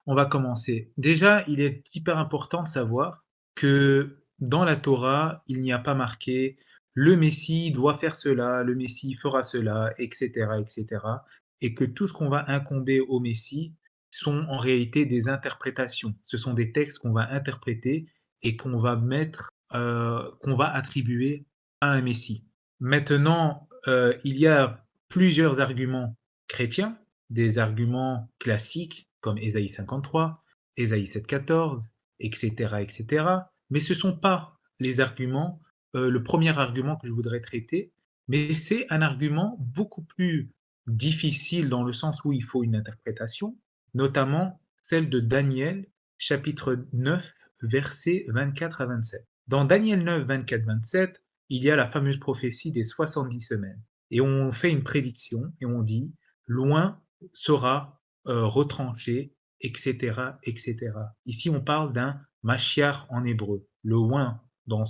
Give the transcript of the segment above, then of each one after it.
On va commencer. Déjà, il est hyper important de savoir que dans la Torah, il n'y a pas marqué: «Le Messie doit faire cela, le Messie fera cela» et cetera et cetera, et que tout ce qu'on va incomber au Messie sont en réalité des interprétations. Ce sont des textes qu'on va interpréter et qu'on va mettre, qu'on va attribuer à un Messie. Maintenant, il y a plusieurs arguments chrétiens, des arguments classiques comme Ésaïe 53, Ésaïe 7,14, etc., etc. Mais ce ne sont pas les arguments, le premier argument que je voudrais traiter, mais c'est un argument beaucoup plus difficile dans le sens où il faut une interprétation, notamment celle de Daniel, chapitre 9, versets 24 à 27. Dans Daniel 9, 24-27, il y a la fameuse prophétie des 70 semaines. Et on fait une prédiction et on dit: loin sera retranché, etc., etc. Ici, on parle d'un Mashiach en hébreu. Le oin dans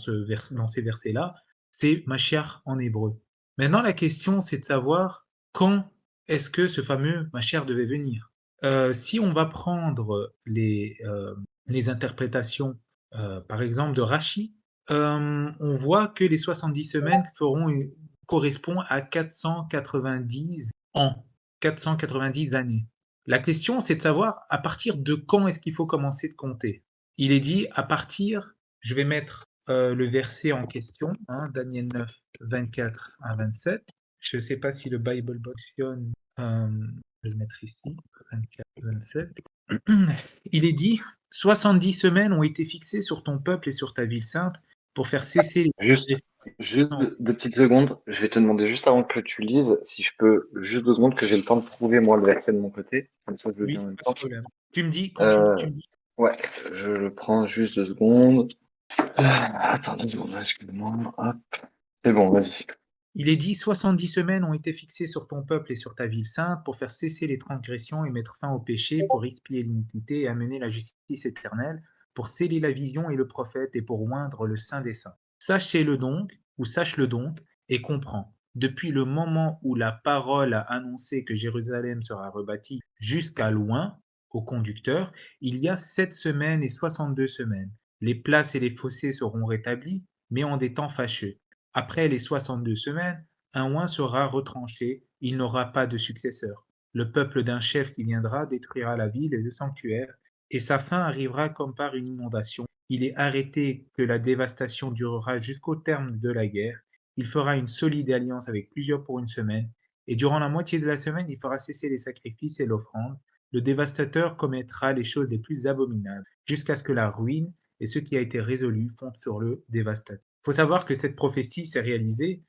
dans ces versets-là, c'est Mashiach en hébreu. Maintenant, la question, c'est de savoir quand est-ce que ce fameux Mashiach devait venir. Si on va prendre les interprétations, par exemple de Rashi, on voit que les 70 semaines correspondent à 490 ans, 490 années. La question, c'est de savoir à partir de quand est-ce qu'il faut commencer de compter. Il est dit à partir, je vais mettre le verset en question, hein, Daniel 9, 24 à 27. Je ne sais pas si le Bible Boxion, je vais le mettre ici, 24, 27. Il est dit 70 semaines ont été fixées sur ton peuple et sur ta ville sainte pour faire cesser Juste, les juste transgressions. deux petites secondes. Je vais te demander juste avant que tu lises, si je peux, juste 2 secondes, que j'ai le temps de trouver moi le verset de mon côté. Comme ça, je le dis en Oui, même pas de temps. problème. Tu me dis quand tu Euh, me dis. ouais, je le prends juste 2 secondes. Attends 2 secondes, excuse-moi. Hop. C'est bon, vas-y. Il est dit 70 semaines ont été fixées sur ton peuple et sur ta ville sainte pour faire cesser les transgressions et mettre fin au péché, pour expier l'iniquité et amener la justice éternelle, pour sceller la vision et le prophète et pour oindre le Saint des Saints. Sachez-le donc, ou sache-le donc, et comprends. Depuis le moment où la parole a annoncé que Jérusalem sera rebâtie jusqu'à loin, au conducteur, il y a 7 semaines et 62 semaines. Les places et les fossés seront rétablis, mais en des temps fâcheux. Après les 62 semaines, un oint sera retranché, il n'aura pas de successeur. Le peuple d'un chef qui viendra détruira la ville et le sanctuaire, et sa fin arrivera comme par une inondation. Il est arrêté que la dévastation durera jusqu'au terme de la guerre. Il fera une solide alliance avec plusieurs pour une semaine, et durant la moitié de la semaine, il fera cesser les sacrifices et l'offrande. Le dévastateur commettra les choses les plus abominables, jusqu'à ce que la ruine et ce qui a été résolu fondent sur le dévastateur. Il faut savoir que cette prophétie s'est réalisée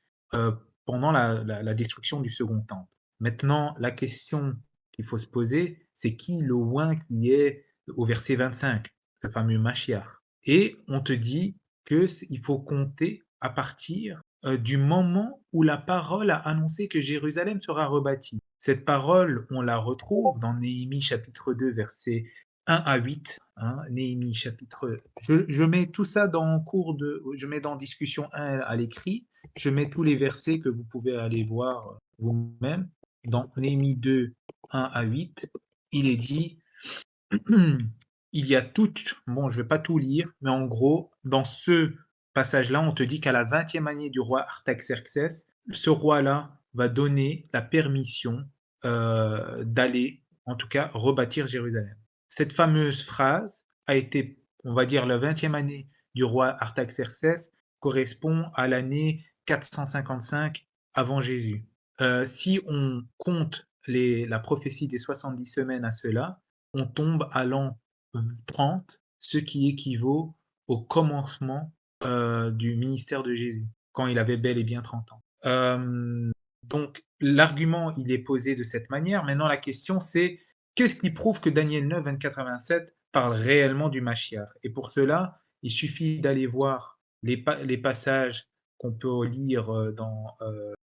pendant la destruction du second temple. Maintenant, la question qu'il faut se poser, c'est qui le oint qui est au verset 25, le fameux Mashiach. Et on te dit qu'il faut compter à partir du moment où la parole a annoncé que Jérusalem sera rebâtie. Cette parole, on la retrouve dans Néhémie chapitre 2, verset 1 à 8, hein, Néhémie chapitre. Je mets tout ça dans cours de. Je mets dans discussion 1 à l'écrit. Je mets tous les versets que vous pouvez aller voir vous-même. Dans Néhémie 2, 1 à 8, il est dit il y a toutes. Bon, je ne vais pas tout lire, mais en gros, dans ce passage-là, on te dit qu'à la 20e année du roi Artaxerxès, ce roi-là va donner la permission d'aller, en tout cas, rebâtir Jérusalem. Cette fameuse phrase a été, on va dire, la 20e année du roi Artaxerxès correspond à l'année 455 avant Jésus. Si on compte la prophétie des 70 semaines à cela, on tombe à l'an 30, ce qui équivaut au commencement du ministère de Jésus, quand il avait bel et bien 30 ans. Donc, l'argument, il est posé de cette manière. Maintenant, la question, c'est qu'est-ce qui prouve que Daniel 9, 24 à 27 parle réellement du Mashiach? Et pour cela, il suffit d'aller voir les passages qu'on peut lire dans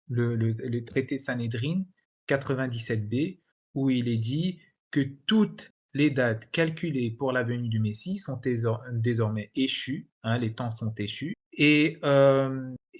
le traité de Sanhédrin 97b, où il est dit que toutes les dates calculées pour la venue du Messie sont désormais échues, hein, les temps sont échus. Et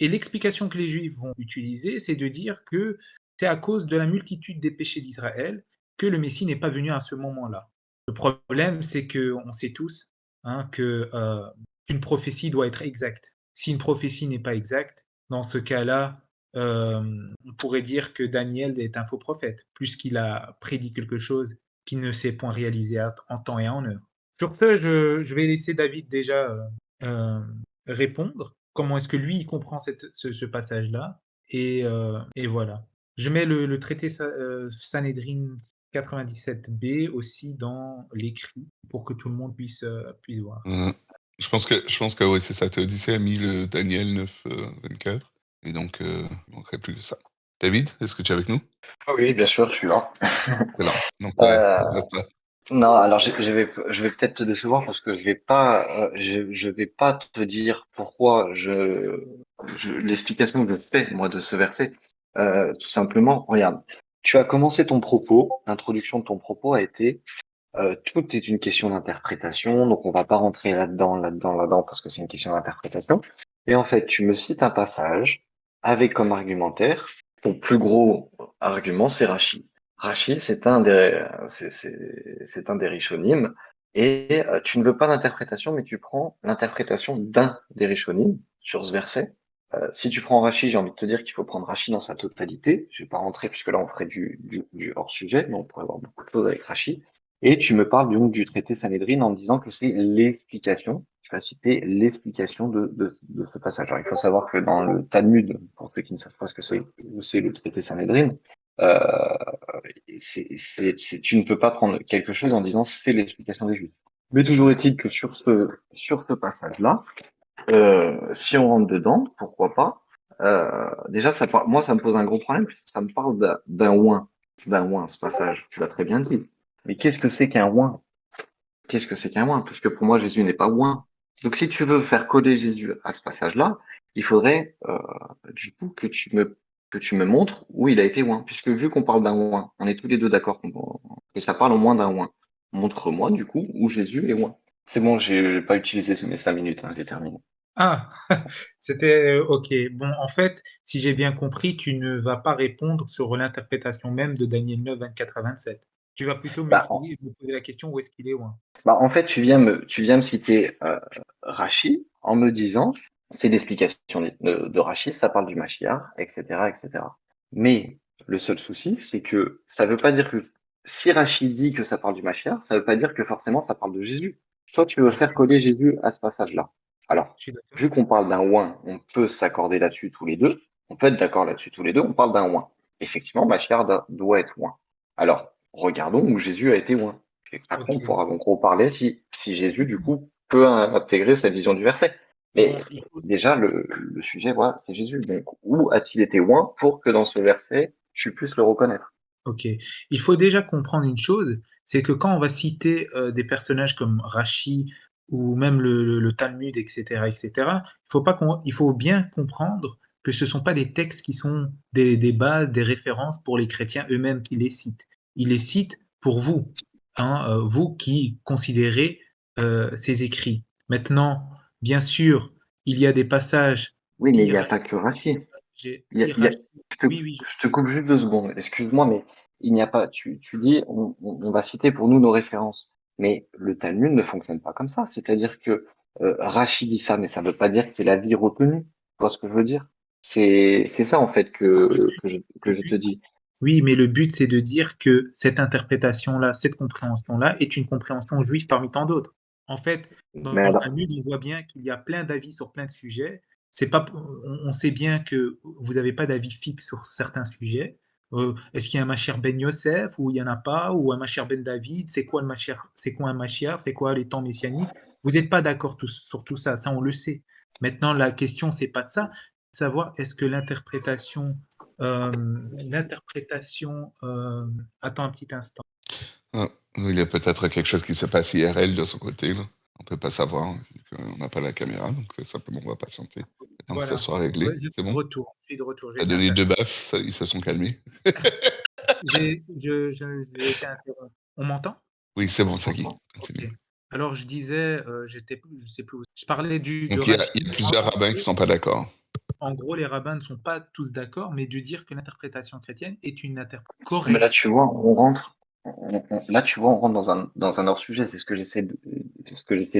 l'explication que les Juifs vont utiliser, c'est de dire que c'est à cause de la multitude des péchés d'Israël que le Messie n'est pas venu à ce moment-là. Le problème, c'est qu'on sait tous, hein, qu'une prophétie doit être exacte. Si une prophétie n'est pas exacte, dans ce cas-là, on pourrait dire que Daniel est un faux prophète, puisqu'il a prédit quelque chose qui ne s'est point réalisé en temps et en heure. Sur ce, je vais laisser David déjà répondre. Comment est-ce que lui, il comprend ce passage-là? Et voilà. Je mets le traité Sanhédrin 97b aussi dans l'écrit pour que tout le monde puisse voir. Je pense que ouais, c'est ça. Théodicée a mis le Daniel 9, 24. Et donc, il manquerait plus que ça. David, est-ce que tu es avec nous? Ah oui, bien sûr, je suis là. C'est là. Donc, ouais, Euh, à toi. non, alors je vais peut-être te décevoir parce que je vais pas te dire pourquoi l'explication que je fais, moi, de ce verset. Tout simplement, regarde, tu as commencé ton propos, l'introduction de ton propos a été tout est une question d'interprétation, donc on va pas rentrer là-dedans, parce que c'est une question d'interprétation. Et en fait, tu me cites un passage avec comme argumentaire, ton plus gros argument, c'est Rachi. Rachi, c'est un des Rishonim, et tu ne veux pas d'interprétation, mais tu prends l'interprétation d'un des Rishonim sur ce verset. Si tu prends Rachi, j'ai envie de te dire qu'il faut prendre Rachi dans sa totalité. Je vais pas rentrer, puisque là on ferait du hors-sujet, mais on pourrait avoir beaucoup de choses avec Rachi. Et tu me parles donc du traité Sanhédrin en me disant que c'est l'explication, tu vas citer l'explication de ce passage. Alors, il faut savoir que dans le Talmud, pour ceux qui ne savent pas ce que c'est, où c'est le traité Sanhédrin, euh, tu ne peux pas prendre quelque chose en disant c'est l'explication des Juifs. Mais toujours est-il que sur ce passage-là, si on rentre dedans, pourquoi pas, déjà, moi, ça me pose un gros problème, puisque ça me parle d'un oin, ce passage. Tu l'as très bien dit. Mais qu'est-ce que c'est qu'un oin? Qu'est-ce que c'est qu'un oin? Parce que pour moi, Jésus n'est pas oin. Donc, si tu veux faire coller Jésus à ce passage-là, il faudrait, du coup, que tu me montres où il a été oint. Puisque vu qu'on parle d'un oin, on est tous les deux d'accord que ça parle au moins d'un oin. Montre-moi, du coup, où Jésus est oint. C'est bon, j'ai pas utilisé mes 5 minutes, hein, j'ai terminé. Ah! C'était, OK. Bon, en fait, si j'ai bien compris, tu ne vas pas répondre sur l'interprétation même de Daniel 9, 24 à 27. Tu vas plutôt Bah, me poser la question où est-ce qu'il est loin? en fait, tu viens me citer Rachi en me disant, c'est l'explication de Rachi, ça parle du Mashiach, etc., etc. Mais le seul souci, c'est que ça veut pas dire que si Rachi dit que ça parle du Mashiach, ça veut pas dire que forcément ça parle de Jésus. Soit tu veux Je faire coller Jésus à ce passage-là. Alors, je suis d'accord. vu qu'on parle d'un oin, on peut s'accorder là-dessus tous les deux. On peut être d'accord là-dessus tous les deux. On parle d'un oin. Effectivement, Mashiach doit être oin. Alors, regardons où Jésus a été oin. Et après, on OK. pourra donc reparler si Jésus, du coup, peut intégrer sa vision du verset. Mais Bon, il faut déjà, le sujet, voilà, c'est Jésus. Donc, où a-t-il été oint pour que dans ce verset, je puisse le reconnaître? OK. Il faut déjà comprendre une chose, c'est que quand on va citer, des personnages comme Rachi ou même le Talmud et cetera, il faut bien comprendre que ce sont pas des textes qui sont des bases, des références pour les chrétiens eux-mêmes qui les citent. Ils les citent pour vous, hein, vous qui considérez, ces écrits. Maintenant, bien sûr, il y a des passages Oui, mais il si n'y a pas que Rachi. Rachi Je te, oui, oui, je te coupe juste 2 secondes. Excuse-moi, mais il n'y a pas. Tu dis, on va citer pour nous nos références. Mais le Talmud ne fonctionne pas comme ça. C'est-à-dire que Rachi dit ça, mais ça ne veut pas dire que c'est l'avis retenu. Tu vois ce que je veux dire? C'est ça, en fait, que je te dis. oui, mais le but, c'est de dire que cette interprétation-là, cette compréhension-là est une compréhension juive parmi tant d'autres. En fait, Mais dans le alors, Talmud, on voit bien qu'il y a plein d'avis sur plein de sujets. C'est pas, on sait bien que vous n'avez pas d'avis fixe sur certains sujets. Est-ce qu'il y a un Mashiach ben Yosef ou il n'y en a pas, ou un Mashiach ben David? C'est quoi le Mashiach? C'est quoi un Mashiach? C'est quoi les temps messianiques? Vous n'êtes pas d'accord sur tout ça, ça on le sait. Maintenant, la question, c'est pas de ça, c'est de savoir est-ce que l'interprétation, attends un petit instant. Ah, il y a peut-être quelque chose qui se passe IRL de son côté, là. On peut pas savoir, hein, vu qu'on n'a pas la caméra, donc simplement on va patienter. Maintenant que ça Voilà, soit réglé, ouais, je c'est suis de bon? retour, je suis de retour, j'ai T'as été donné interrompu. 2 baffes, ils se sont calmés. J'ai été interrompu. On m'entend? Oui, c'est bon, on ça y est, t'entend. OK. continue. Alors je disais, je sais plus où je parlais de Donc il y a, Rachi. il y a plusieurs rabbins qui sont pas d'accord. En gros, les rabbins ne sont pas tous d'accord, mais de dire que l'interprétation chrétienne est une interprétation Mais là, correcte. tu vois, on rentre. Là, tu vois, on rentre dans un hors-sujet. C'est ce que j'essaie de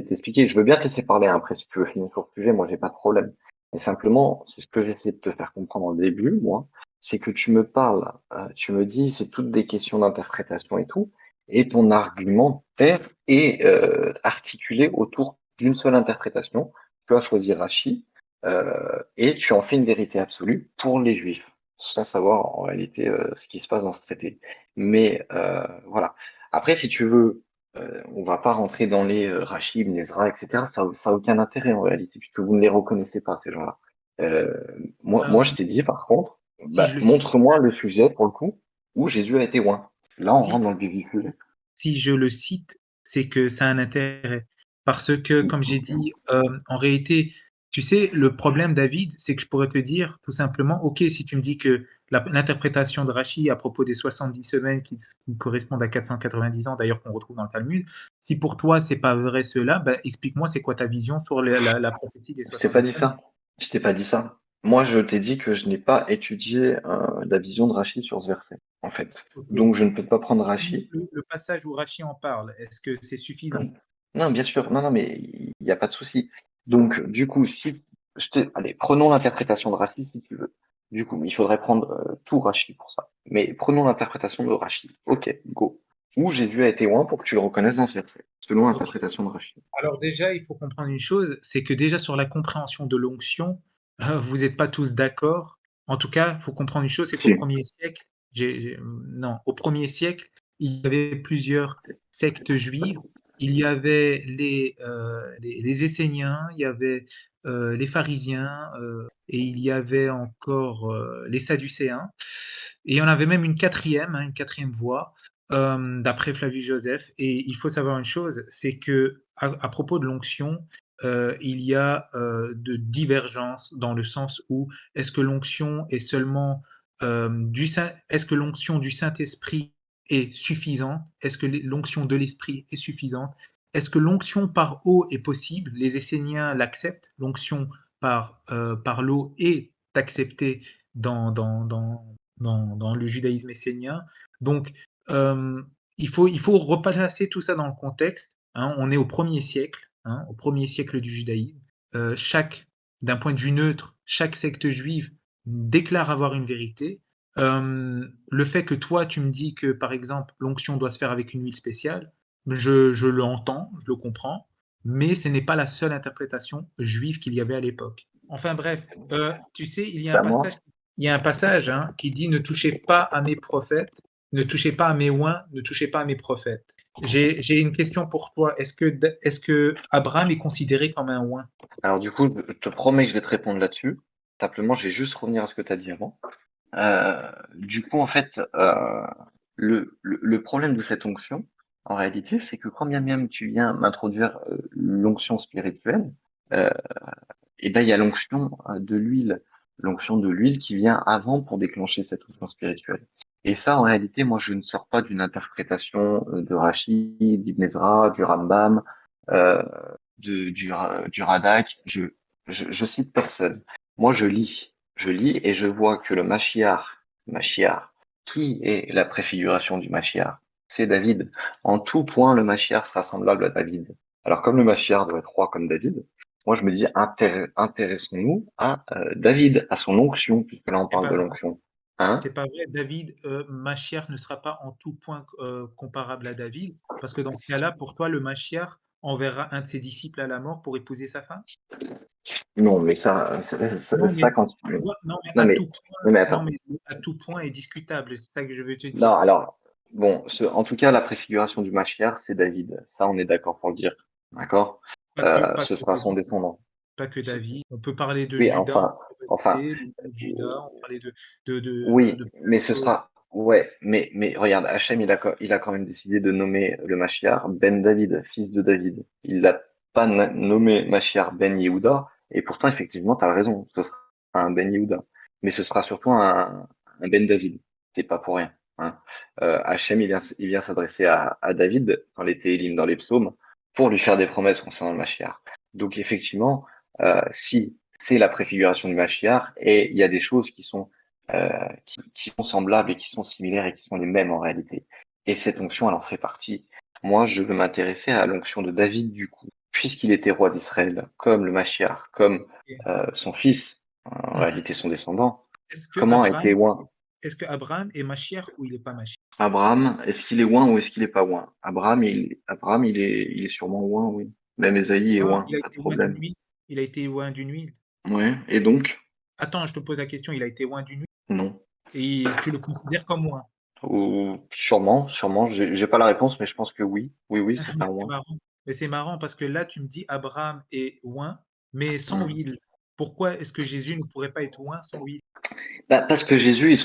t'expliquer. Je veux bien te laisser parler, hein. Après, si tu veux finir sur le sujet, moi, j'ai pas de problème. Mais simplement, c'est ce que j'essaie de te faire comprendre au début, moi, c'est que tu me parles, tu me dis, c'est toutes des questions d'interprétation et tout, et ton argumentaire est articulé autour d'une seule interprétation. Tu as choisi Rachi, et tu en fais une vérité absolue pour les Juifs, sans savoir en réalité ce qui se passe dans ce traité. Mais voilà. Après, si tu veux, on va pas rentrer dans les Rachid, Ibn Ezra, etc. Ça a aucun intérêt en réalité, puisque vous ne les reconnaissez pas, ces gens-là. Euh, moi, je Euh, t'ai dit, par contre, si bah, je le cite, montre-moi le sujet, pour le coup, où Jésus a été loin. Là, on rentre si, dans le vif du sujet. si je le cite, c'est que ça a un intérêt. Parce que, comme j'ai dit, en réalité, tu sais, le problème, David, c'est que je pourrais te dire tout simplement, OK, si tu me dis que l'interprétation de Rachi à propos des 70 semaines qui correspondent à 490 ans, d'ailleurs qu'on retrouve dans le Talmud, si pour toi, c'est pas vrai cela, ben, explique-moi c'est quoi ta vision sur la prophétie des Je t'ai pas 70 dit semaines. ça. Je t'ai pas dit ça. Moi, je t'ai dit que je n'ai pas étudié la vision de Rachid sur ce verset, en fait. Ok. Donc, je ne peux pas prendre Rachid. Le passage où Rachi en parle, est-ce que c'est suffisant? Non, non, bien sûr. Non, non, mais il n'y a pas de souci. Donc, du coup, si allez, prenons l'interprétation de Rachid si tu veux. Du coup, il faudrait prendre tout Rachid pour ça. Mais prenons l'interprétation de Rachid. Ok, go. Où Jésus a été loin pour que tu le reconnaisses dans ce verset, selon Ok. l'interprétation de Rachid. Alors déjà, il faut comprendre une chose, c'est que déjà sur la compréhension de l'onction, vous n'êtes pas tous d'accord. En tout cas, il faut comprendre une chose, c'est qu'au Si. premier siècle, non, au premier siècle, il y avait plusieurs sectes juives. Il y avait les Esséniens, il y avait les pharisiens, et il y avait encore les Sadducéens. Et il y en avait même une quatrième voie d'après Flavius Joseph. Et il faut savoir une chose, c'est que à propos de l'onction, il y a de divergences dans le sens où est-ce que l'onction est seulement est-ce que l'onction du Saint-Esprit est suffisante? Est-ce que l'onction de l'Esprit est suffisante? Est-ce que l'onction par eau est possible? Les Esséniens l'acceptent. L'onction par l'eau est acceptée dans le judaïsme essénien. Donc, euh, il faut replacer tout ça dans le contexte. Hein. On est au premier siècle, hein, au premier siècle du judaïsme. D'un point de vue neutre, chaque secte juive déclare avoir une vérité. Le fait que toi, tu me dis que, par exemple, l'onction doit se faire avec une huile spéciale, je l'entends, je le comprends, mais ce n'est pas la seule interprétation juive qu'il y avait à l'époque. Enfin bref, tu sais, C'est à moi. il y a un passage hein, qui dit ne touchez pas à mes prophètes, ne touchez pas à mes oints, ne touchez pas à mes prophètes. J'ai une question pour toi. Est-ce que Abraham est considéré comme un oint? Alors, du coup, je te promets que je vais te répondre là-dessus. Simplement, je vais juste revenir à ce que tu as dit avant. Du coup, en fait, le problème de cette onction, en réalité, c'est que quand bien même tu viens m'introduire l'onction spirituelle, euh, et ben il y a l'onction de l'huile qui vient avant pour déclencher cette onction spirituelle. Et ça, en réalité, moi, je ne sors pas d'une interprétation de Rachid, d'Ibn Ezra, du Rambam, euh, du Radak. Je cite personne. Moi, je lis et je vois que le Mashiach, qui est la préfiguration du Mashiach? C'est David. En tout point, le Mashiach sera semblable à David. Alors, comme le Mashiach doit être roi comme David, moi, je me dis, intéressons-nous à David, à son onction, puisque là, on C'est parle pas de vrai. l'onction. Hein? C'est pas vrai, David, Machiar ne sera pas en tout point comparable à David, parce que dans ce cas-là, pour toi, le Machiar enverra un de ses disciples à la mort pour épouser sa femme? Non, mais Non, ça mais quand tu vois, non, mais non, mais non, attends. mais à tout point est discutable, c'est ça que je veux te Non, dire. alors, bon, en tout cas, la préfiguration du Mashiach, c'est David. Ça, on est d'accord pour le dire. D'accord? Pas Ce que sera son David, descendant. pas que David. On peut parler de Oui, Judas, enfin, de Judas, on peut parler oui, de mais ce Paul. sera, ouais, mais regarde, Hachem, il a quand même décidé de nommer le Mashiach Ben David, fils de David. Il l'a pas nommé Mashiach Ben Yehuda, et pourtant, effectivement, tu as raison, ce sera un Ben Yehuda. Mais ce sera surtout un Ben David. C'est pas pour rien, hein. Hachem, il vient s'adresser à David dans les Télim, dans les psaumes, pour lui faire des promesses concernant le Mashiach. Donc, effectivement, si c'est la préfiguration du Mashiach, et il y a des choses qui sont semblables et qui sont similaires et qui sont les mêmes en réalité. Et cette onction, elle en fait partie. Moi, je veux m'intéresser à l'onction de David, du coup, puisqu'il était roi d'Israël, comme le Mashiach, comme Et- son fils, en Mhm. réalité son descendant. Est-ce que Comment a été Abraham, oint est-ce que Abraham est Mashiach ou il n'est pas Mashiach? Abraham? Est-ce qu'il est oint ou est-ce qu'il est pas oint? Abraham, il est sûrement oint, oui. Même Ésaïe est Ah, oint, il a pas de été loin d'une problème. huile. Il a été loin d'une huile. Ouais. Et donc? Attends, je te pose la question, il a été loin d'une huile Non. et tu le considères comme loin. Ou sûrement. J'ai pas la réponse, mais je pense que oui. Oui, oui, c'est Mais un c'est oint. marrant. Mais c'est marrant parce que là, tu me dis Abraham est loin, mais sans Hmm. huile. Pourquoi est-ce que Jésus ne pourrait pas être loin sans huile? Bah, parce que Jésus,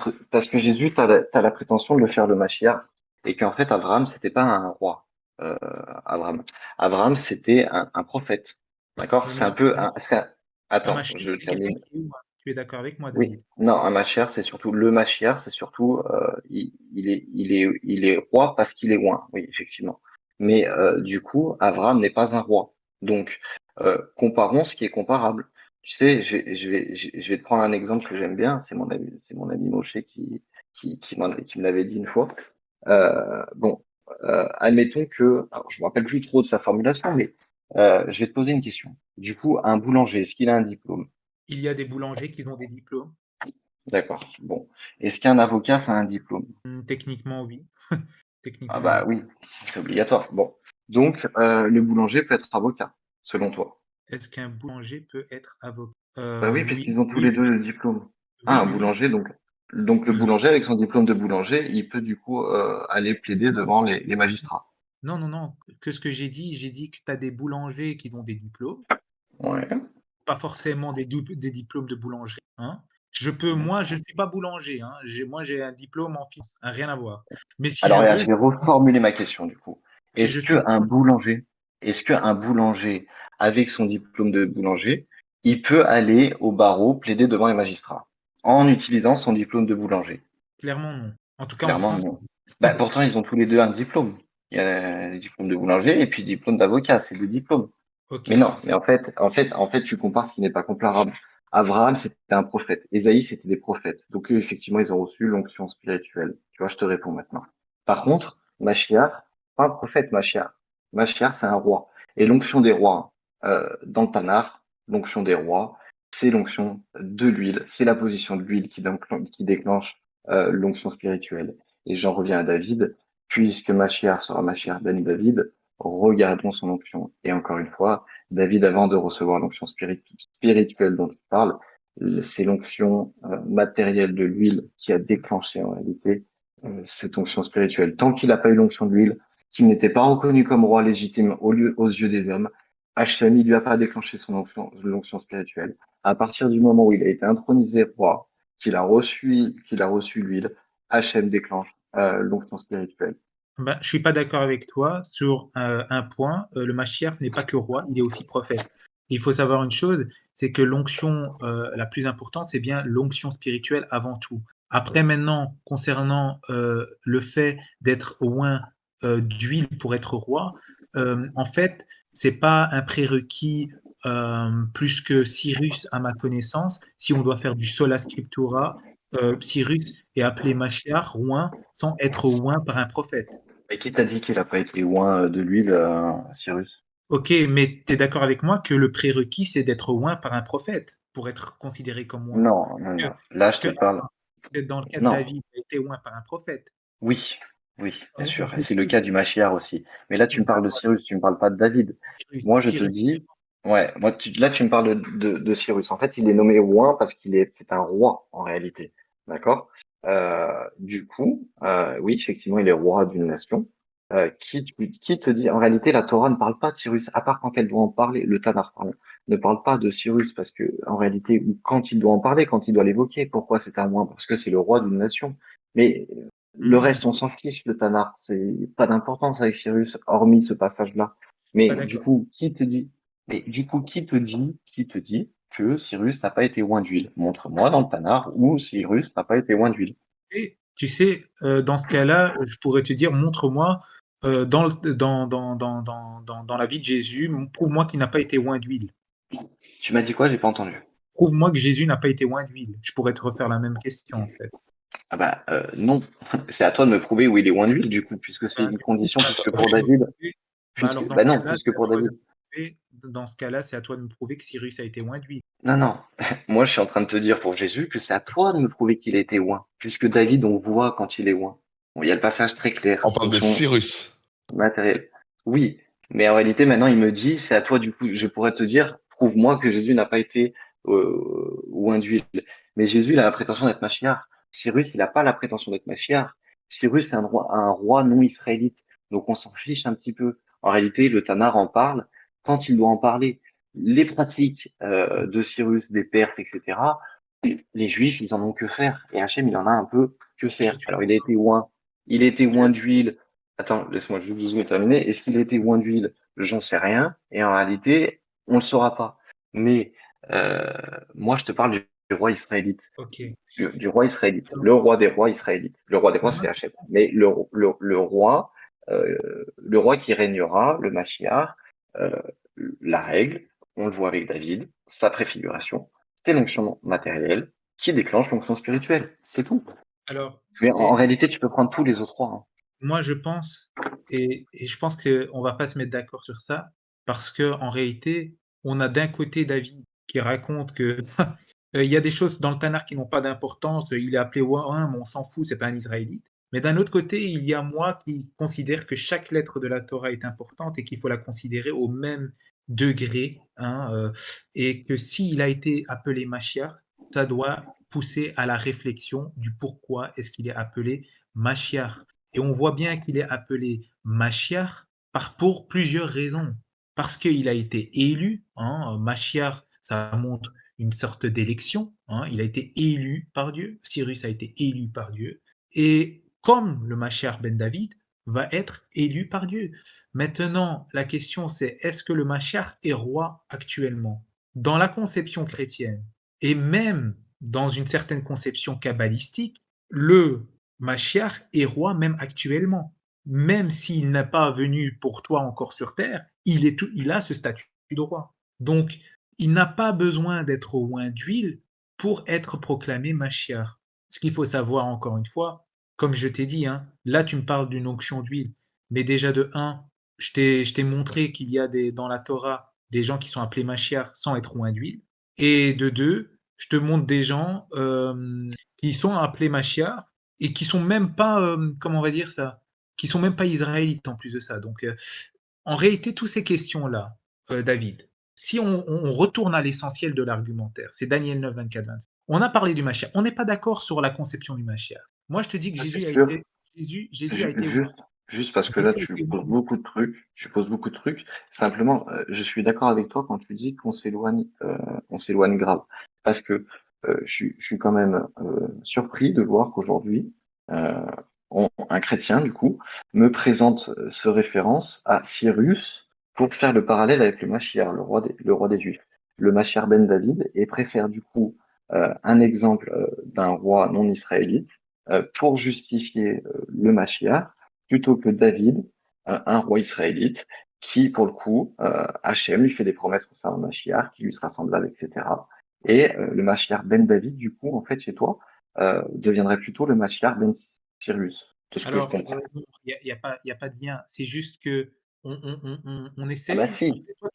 t'as la prétention de le faire le Mashiach, et qu'en fait, Abraham, c'était pas un roi. Euh, Abraham. Abraham, c'était un prophète. D'accord? Oui, C'est un peu un attends, Mashiach, je c'est quelqu'un termine. qui est loin. Tu es d'accord avec moi, Oui. David? Non, un Mashiach, c'est surtout le Mashiach, c'est surtout, il est roi parce qu'il est loin. Oui, effectivement. Mais, du coup, Abraham n'est pas un roi. Donc, comparons ce qui est comparable. Tu sais, je vais te prendre un exemple que j'aime bien. C'est mon ami Moshe qui me l'avait dit une fois. Bon, admettons que, alors, je me rappelle plus trop de sa formulation, mais, je vais te poser une question. Du coup, un boulanger, est-ce qu'il a un diplôme? Il y a des boulangers qui ont des diplômes. D'accord. Bon. Est-ce qu'un avocat, ça a un diplôme? Techniquement, oui. Ah Techniquement, bah oui. oui, c'est obligatoire. Bon. Donc, le boulanger peut être avocat, selon toi. Est-ce qu'un boulanger peut être avocat? Bah oui, Oui, puisqu'ils ont tous les oui, deux oui, le diplôme. Ah, oui, un oui, oui. boulanger, donc le Mhm. boulanger, avec son diplôme de boulanger, il peut du coup aller plaider Non, devant les magistrats. non, non, non. Que ce que j'ai dit que tu as des boulangers qui ont des diplômes, Ouais. pas forcément des diplômes de boulangerie, hein. Moi, je ne suis pas boulanger, hein. Moi, j'ai un diplôme en finance, hein, rien à voir. Mais si je Alors, regarde, veux, je vais reformuler ma question du coup. et Est-ce je suis que un boulanger. boulanger, est-ce qu'un boulanger avec son diplôme de boulanger, il peut aller au barreau plaider devant les magistrats en utilisant son diplôme de boulanger? Clairement, non. En tout cas, en Clairement, France. non. Bah, pourtant, ils ont tous les deux un diplôme. Il y a des diplômes de boulanger et puis diplôme d'avocat, c'est des diplômes. Mais OK. non, mais en fait, tu compares ce qui n'est pas comparable. Abraham, c'était un prophète. Ésaïe, c'était des prophètes. Donc, eux, effectivement, ils ont reçu l'onction spirituelle. Tu vois, je te réponds maintenant. Par contre, Machiar, pas un prophète, Machiar. Machiar, c'est un roi. Et l'onction des rois, dans le Tanakh, l'onction des rois, c'est l'onction de l'huile. C'est la position de l'huile qui déclenche l'onction spirituelle. Et j'en reviens à David. Puisque Machiar sera Machiar ben David, regardons son onction. Et encore une fois, David, avant de recevoir l'onction spirituelle dont tu parles, c'est l'onction matérielle de l'huile qui a déclenché en réalité cette onction spirituelle. Tant qu'il n'a pas eu l'onction de l'huile, qu'il n'était pas reconnu comme roi légitime aux yeux des hommes, Hachem, il lui a pas déclenché l'onction spirituelle. À partir du moment où il a été intronisé roi, qu'il a reçu l'huile, Hachem déclenche l'onction spirituelle. Ben, je suis pas d'accord avec toi sur un point. Le Mashiach n'est pas que roi, il est aussi prophète. Il faut savoir une chose, c'est que l'onction la plus importante, c'est bien l'onction spirituelle avant tout. Après, maintenant, concernant le fait d'être oint d'huile pour être roi, en fait, c'est pas un prérequis plus que Cyrus, à ma connaissance. Si on doit faire du sola scriptura, Cyrus est appelé Mashiach, oint, sans être oint par un prophète. Et qui t'a dit qu'il n'a pas été loin de l'huile, Cyrus? Ok, mais tu es d'accord avec moi que le prérequis, c'est d'être oint par un prophète pour être considéré comme oint. Non, non, Que, non. Là, je te que, parle. que dans le cas de Non. David, il a été oint par un prophète. Oui, oui, bien On sûr. Et fait c'est le tous. cas du Machiar aussi. Mais là, tu me parles de D'accord, Cyrus, tu me parles pas de David. Cyrus, Moi, je te Cyrus. dis, ouais, là, tu me parles de Cyrus. En fait, il est nommé roi parce c'est un roi, en réalité. D'accord? Du coup, oui, effectivement, il est roi d'une nation. Qui te dit, en réalité, la Torah ne parle pas de Cyrus, à part quand elle doit en parler, le Tanakh, pardon, ne parle pas de Cyrus parce que, en réalité, quand il doit en parler, quand il doit l'évoquer, pourquoi c'est un roi? Parce que c'est le roi d'une nation. Mais le Hmm, reste, on s'en fiche, le Tanakh, c'est pas d'importance avec Cyrus, hormis ce passage-là. pas Mais du d'accord. coup, qui te dit que Cyrus n'a pas été oint d'huile? Montre-moi dans le Tanakh où Cyrus n'a pas été oint d'huile. Et tu sais, dans ce cas-là, je pourrais te dire, montre-moi dans la vie de Jésus, prouve-moi qu'il n'a pas été oint d'huile. Tu m'as dit quoi? J'ai pas entendu. Prouve-moi que Jésus n'a pas été oint d'huile. Je pourrais te refaire la même question, en fait. Ah bah non, c'est à toi de me prouver où il est oint d'huile du coup, puisque c'est Bah, une du coup, condition, c'est à puisque toi pour de me David, prouver puisque dans bah ce non, cas-là, puisque c'est à pour toi de David. me prouver dans ce cas-là, c'est à toi de me prouver que Cyrus a été oint d'huile. Non, non. Moi, je suis en train de te dire pour Jésus que c'est à toi de me prouver qu'il a été oint, puisque David, on voit quand il est oint. Bon, il y a le passage très clair, On parle de onction Cyrus. matérielle. Oui, mais en réalité, maintenant, il me dit, c'est à toi du coup, je pourrais te dire, prouve-moi que Jésus n'a pas été oint d'huile. Mais Jésus, il a la prétention d'être Machiach. Cyrus, il n'a pas la prétention d'être Machiach. Cyrus, c'est un roi non israélite. Donc, on s'en fiche un petit peu. En réalité, le Tanakh en parle quand il doit en parler. Les pratiques de Cyrus, des Perses, etc., les Juifs, ils en ont que faire. Et Hachem, il en a un peu que Je faire. suis Alors, il a été oint. Il a été je- oint d'huile. Attends, laisse-moi juste 12 secondes terminer. Est-ce qu'il a été oint d'huile? J'en sais rien. Et en réalité, on le saura pas. Mais euh, moi, je te parle du roi israélite. ok. Du roi israélite. Alors, Le roi des rois israélites. Le roi des rois, moi, c'est Hachem. Mais le roi qui régnera, le Mashiach, euh, la règle, on le voit avec David, sa préfiguration, c'est l'onction matérielle qui déclenche l'onction spirituelle. C'est tout. alors, Mais en c'est réalité, tu peux prendre tous les autres rois, hein. moi, je pense, et je pense qu'on va pas se mettre d'accord sur ça, parce que en réalité, on a d'un côté David qui raconte que il y a des choses dans le Tanakh qui n'ont pas d'importance. Il est appelé Ouahin, mais on s'en fout, c'est pas un Israélite. Mais d'un autre côté, il y a moi qui considère que chaque lettre de la Torah est importante et qu'il faut la considérer au même degré, hein, et que s'il a été appelé Mashiach, ça doit pousser à la réflexion du pourquoi est-ce qu'il est appelé Mashiach. Et on voit bien qu'il est appelé Mashiach pour plusieurs raisons. Parce qu'il a été élu, hein, Mashiach, ça montre une sorte d'élection, hein, il a été élu par Dieu, Cyrus a été élu par Dieu, et comme le Mashiach ben David va être élu par Dieu. Maintenant, la question c'est est-ce que le Mashiach est roi actuellement? Dans la conception chrétienne, et même dans une certaine conception kabbalistique, le Mashiach est roi même actuellement. Même s'il n'est pas venu pour toi encore sur terre, il a ce statut de roi. Donc, il n'a pas besoin d'être oint d'huile pour être proclamé Mashiach. Ce qu'il faut savoir encore une fois, comme je t'ai dit, hein, là tu me parles d'une onction d'huile, mais déjà de un, je t'ai montré qu'il y a dans la Torah des gens qui sont appelés Mashiach sans être oint d'huile, et de deux, je te montre des gens qui sont appelés Mashiach et qui sont même pas, comment on va dire ça, qui sont même pas israélites en plus de ça. Donc, en réalité, toutes ces questions-là, David, si on retourne à l'essentiel de l'argumentaire, c'est Daniel 9, 24, 26. On a parlé du Mashiach. On n'est pas d'accord sur la conception du Mashiach. Moi, je te dis que Ça, c'est sûr. Jésus a été, Juste parce que là, Jésus a tu été poses beaucoup de trucs. Tu poses beaucoup de trucs. Simplement, je suis d'accord avec toi quand tu dis on s'éloigne grave. Parce que je suis quand même surpris de voir qu'aujourd'hui, euh, un chrétien, du coup, me présente ce référence à Cyrus pour faire le parallèle avec le Mashiach, le roi des Juifs, le Mashiach ben David, et préfère du coup un exemple d'un roi non israélite pour justifier le Mashiach plutôt que David, un roi israélite, qui, pour le coup, Hachem lui fait des promesses concernant le Mashiach, qui lui sera semblable, etc. Et le Mashiach ben David, du coup, en fait, chez toi, deviendrait plutôt le Mashiach ben Cyrus, de ce que je alors, comprends. il y a pas de lien. C'est juste que on Ah bah essaye. si, Toi,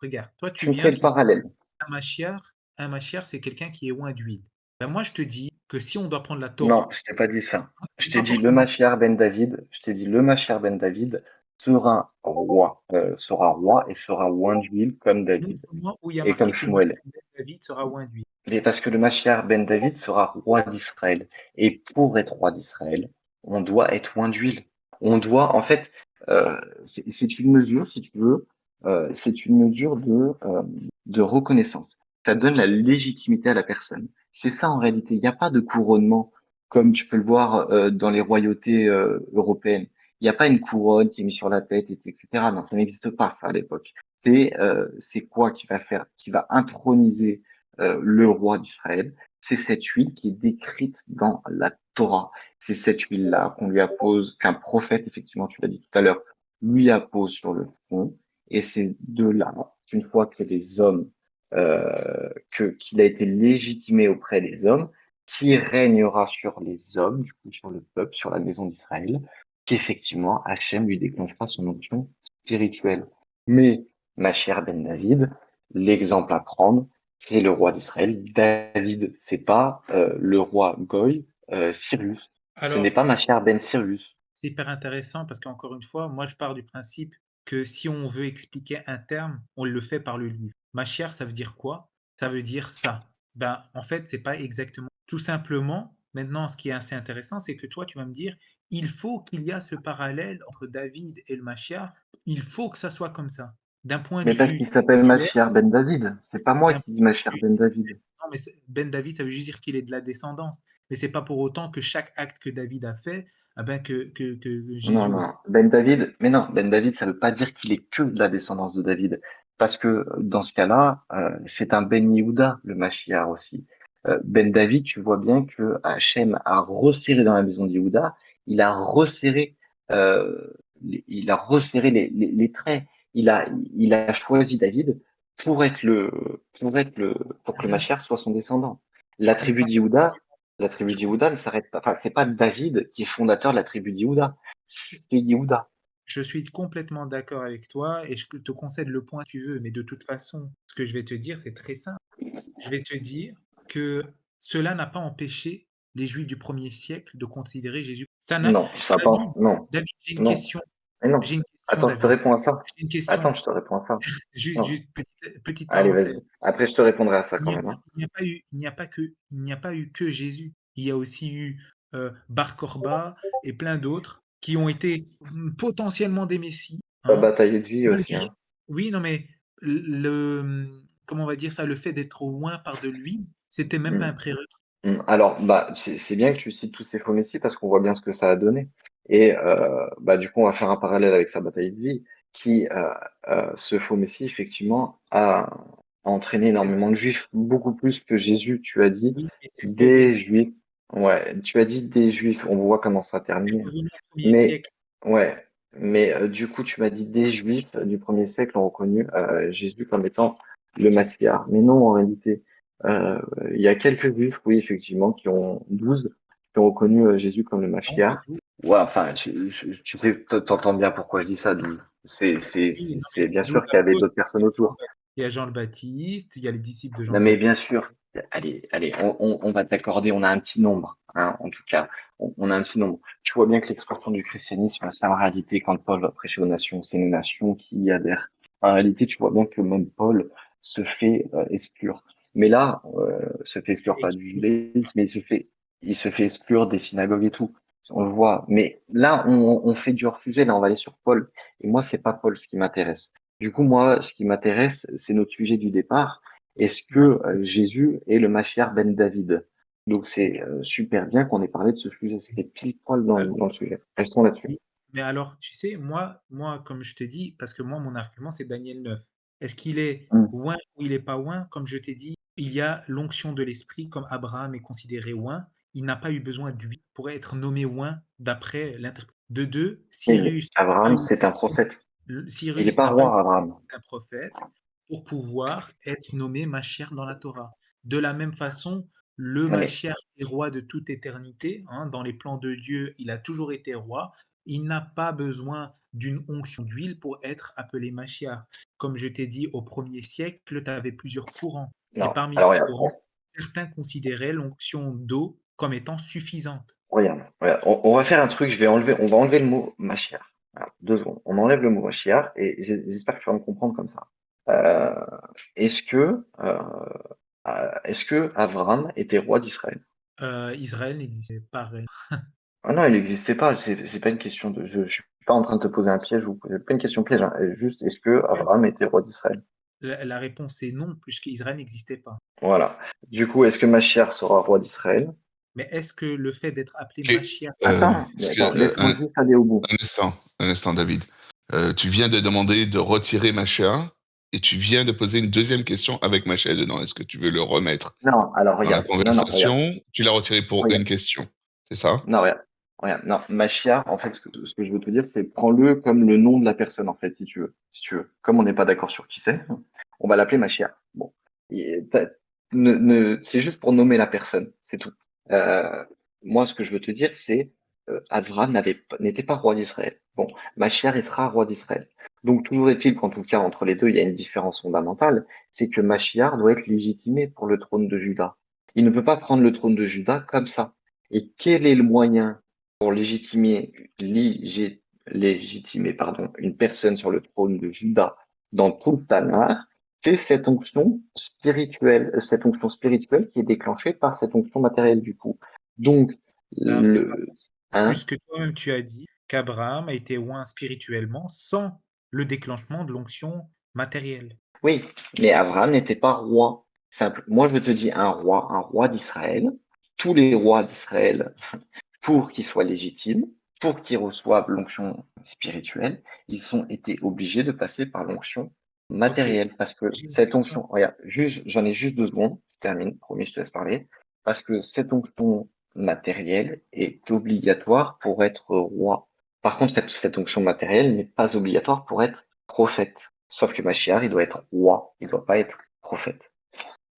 regarde, toi, tu tu me fais viens, le tu parallèle. un Mashiach, c'est quelqu'un qui est oint d'huile. Ben moi, je te dis que si on doit prendre la Non, Torah, je t'ai pas dit ça. Je c'est t'ai pas dit le forcément. Mashiach ben David, je t'ai dit le Mashiach ben David sera roi et sera oint d'huile comme David Montre-moi où il y a et comme marqué que le Shmuel. Mashiach ben David sera oint d'huile. Mais parce que le Mashiach ben David sera roi d'Israël. Et pour être roi d'Israël, on doit être oint d'huile. On doit, en fait, c'est une mesure, si tu veux, c'est une mesure de reconnaissance. Ça donne la légitimité à la personne. C'est ça en réalité. Il n'y a pas de couronnement comme tu peux le voir dans les royautés européennes. Il n'y a pas une couronne qui est mise sur la tête, etc. Non, ça n'existe pas ça à l'époque. C'est quoi qui va introniser le roi d'Israël? C'est cette huile qui est décrite dans la Torah. C'est cette huile-là qu'on lui appose, qu'un prophète, effectivement, tu l'as dit tout à l'heure, lui appose sur le front. Et c'est de là qu'une fois que les hommes, qu'il a été légitimé auprès des hommes, qui régnera sur les hommes, du coup, sur le peuple, sur la maison d'Israël, qu'effectivement, Hachem lui déclenchera son onction spirituelle. Mais, ma chère Ben David, l'exemple à prendre, c'est le roi d'Israël, David. C'est pas le roi Goy, Cyrus. Ce n'est Alors, pas ma chère Ben Cyrus. c'est hyper intéressant parce qu'encore une fois, moi, je pars du principe que si on veut expliquer un terme, on le fait par le livre. Machère, ça veut dire quoi? Ça veut dire ça. Ben, en fait, c'est pas exactement. Tout simplement, maintenant, ce qui est assez intéressant, c'est que toi, tu vas me dire, il faut qu'il y a ce parallèle entre David et le Machiar. Il faut que ça soit comme ça. D'un point de Mais parce vue qu'il s'appelle ma textuel, chère Ben David. C'est pas moi d'un qui dis point ma de chère vue Ben David. non, mais Ben David, ça veut juste dire qu'il est de la descendance. Mais c'est pas pour autant que chaque acte que David a fait, ah ben que Non, Jésus aussi. non, Ben David, mais non, Ben David, ça veut pas dire qu'il est que de la descendance de David. Parce que dans ce cas-là, c'est un Ben Yehuda, le Mashiach aussi. Ben David, tu vois bien que Hachem a resserré dans la maison de Yehuda, il a resserré, il a resserré les traits. Il a, il a choisi David pour être pour que le Mashiach soit son descendant. La Mais tribu pas de pour Yehuda, la tribu je de Yehuda ne s'arrête pas. Enfin, c'est pas David qui est fondateur de la tribu de Yehuda. C'est Yehuda. je suis complètement d'accord avec toi et je te concède le point que tu veux, mais de toute façon, ce que je vais te dire, c'est très simple. Je vais te dire que cela n'a pas empêché les Juifs du 1er siècle de considérer Jésus. Ça n'a Non, ça David, pas. Non, David, j'ai une non, question. mais non. J'ai une question, Attends, je te David. réponds à ça. J'ai une Attends, question. je te réponds à ça. Non. Juste petite Allez, parenthèse. vas-y. Après, je te répondrai à ça Il quand n'y a, même, hein. il n'y a pas eu, il n'y a pas eu que Jésus. Il y a aussi eu Bar Korba et plein d'autres qui ont été potentiellement des messies, Sa hein. bataille de vie aussi, Malgré, hein. oui, non, mais comment on va dire ça, le fait d'être loin par de lui, c'était même pas Mm. un prérequis. Alors, bah, c'est bien que tu cites tous ces faux messies parce qu'on voit bien ce que ça a donné. Et bah, du coup, on va faire un parallèle avec sa bataille de vie, qui, ce faux messie, effectivement, a entraîné énormément de juifs, beaucoup plus que Jésus, tu as dit, Oui, et c'est ce qu'a fait des juifs. Ouais, tu as dit des juifs, on voit comment ça a terminé. revenu au 1er Mais, siècle. ouais, mais du coup, tu m'as dit des juifs du premier siècle ont reconnu Jésus comme étant le Messie. Mais non, en réalité. Euh, il y a quelques juifs, oui, effectivement, qui ont 12, qui ont reconnu Jésus comme le Non, pas Mashiach. tous. Ouais, enfin, tu sais, t'entends bien pourquoi je dis ça, 12. Oui, non, C'est mais bien 12 sûr qu'il y avait apôtres, d'autres personnes autour. il y a Jean le Baptiste, il y a les disciples de Jean Non, le mais bien Baptiste. sûr. Allez, on va t'accorder, on a un petit nombre, hein, en tout cas, on a un petit nombre. Tu vois bien que l'expression du christianisme, c'est en réalité, quand Paul va prêcher aux nations, c'est une nation qui y adhère. En réalité, tu vois bien que même Paul se fait exclure. Mais là, se fait exclure pas du judaïsme, mais il se fait exclure des synagogues et tout. On le voit. Mais là, on fait du hors-sujet, là, on va aller sur Paul. Et moi, c'est pas Paul ce qui m'intéresse. Du coup, moi, ce qui m'intéresse, c'est notre sujet du départ. Est-ce que Non, Jésus est le Mashiach ben David? Donc c'est super bien qu'on ait parlé de ce sujet, c'était pile poil alors, dans le sujet. Restons là-dessus. oui, mais alors, tu sais, moi, comme je te dis, parce que moi, mon argument, c'est Daniel 9. Est-ce qu'il est Hmm. oint ou il n'est pas oint? Comme je t'ai dit, il y a l'onction de l'esprit, comme Abraham est considéré oint. Il n'a pas eu besoin d'huile pour être nommé oint d'après l'interprétation. De deux, Mais Cyrus a Abraham, eu c'est un prophète. Il n'est Cyrus pas n'a pas eu roi, Abraham. un prophète pour pouvoir être nommé Mashiach dans la Torah. De la même façon, le Non mais, Mashiach est roi de toute éternité, hein, dans les plans de Dieu, il a toujours été roi. Il n'a pas besoin d'une onction d'huile pour être appelé Mashiach. Comme je t'ai dit, au 1er siècle, tu avais plusieurs courants. Et non. parmi Alors ces regarde, courants, certains considéraient l'onction d'eau comme étant suffisante. regarde. On va faire un truc, on va enlever le mot Mashiach. Alors, 2 secondes. On enlève le mot Mashiach et j'espère que tu vas me comprendre comme ça. Euh, est-ce que, est-ce que Abraham était roi d'Israël? Israël n'existait pas. Ah non, il n'existait pas. C'est pas une question de. Je suis pas en train de te poser un piège ou pas une question piège, hein. Juste, est-ce que Abraham était roi d'Israël? La réponse est non, puisqu'Israël n'existait pas. Voilà. Du coup, est-ce que Machiar sera roi d'Israël? Mais est-ce que le fait d'être appelé Ok. Mashiach Attends, Est-ce que, laisse-moi juste aller au bout. un instant, David. Tu viens de demander de retirer Machéa et tu viens de poser une deuxième question avec Machéa dedans. Est-ce que tu veux le remettre Non, alors dans la regarde. Non, conversation? Tu l'as retiré pour une regarde. question, c'est ça? Non, regarde. Regarde. Non, Machiar, en fait, ce que je veux te dire, c'est prends-le comme le nom de la personne, en fait, si tu veux. Si tu veux. Comme on n'est pas d'accord sur qui c'est, on va l'appeler Machiar. Bon. C'est juste pour nommer la personne, c'est tout. Euh, Moi, ce que je veux te dire, c'est Avram n'était pas roi d'Israël. Bon, Machiar, il sera roi d'Israël. Donc, toujours est-il qu'en tout cas, entre les deux, il y a une différence fondamentale, c'est que Machiar doit être légitimé pour le trône de Juda. Il ne peut pas prendre le trône de Juda comme ça. Et quel est le moyen pour légitimer une personne sur le trône de Juda dans tout le Tanakh? C'est cette onction spirituelle qui est déclenchée par cette onction matérielle du coup. Donc, Ça fait pas le, hein, puisque toi-même tu as dit qu'Abraham a été oint spirituellement sans le déclenchement de l'onction matérielle. oui, mais Abraham n'était pas roi. Simple. Moi, je te dis un roi d'Israël. Tous les rois d'Israël, pour qu'ils soient légitimes, pour qu'ils reçoivent l'onction spirituelle, ils ont été obligés de passer par l'onction OK, matérielle. Parce que j'ai une cette question. onction, regarde, j'en ai juste 2 secondes, je termine, promis, je te laisse parler. Parce que cette onction matérielle est obligatoire pour être roi. Par contre, cette onction matérielle n'est pas obligatoire pour être prophète. Sauf que Machiar, il doit être roi, il doit pas être prophète.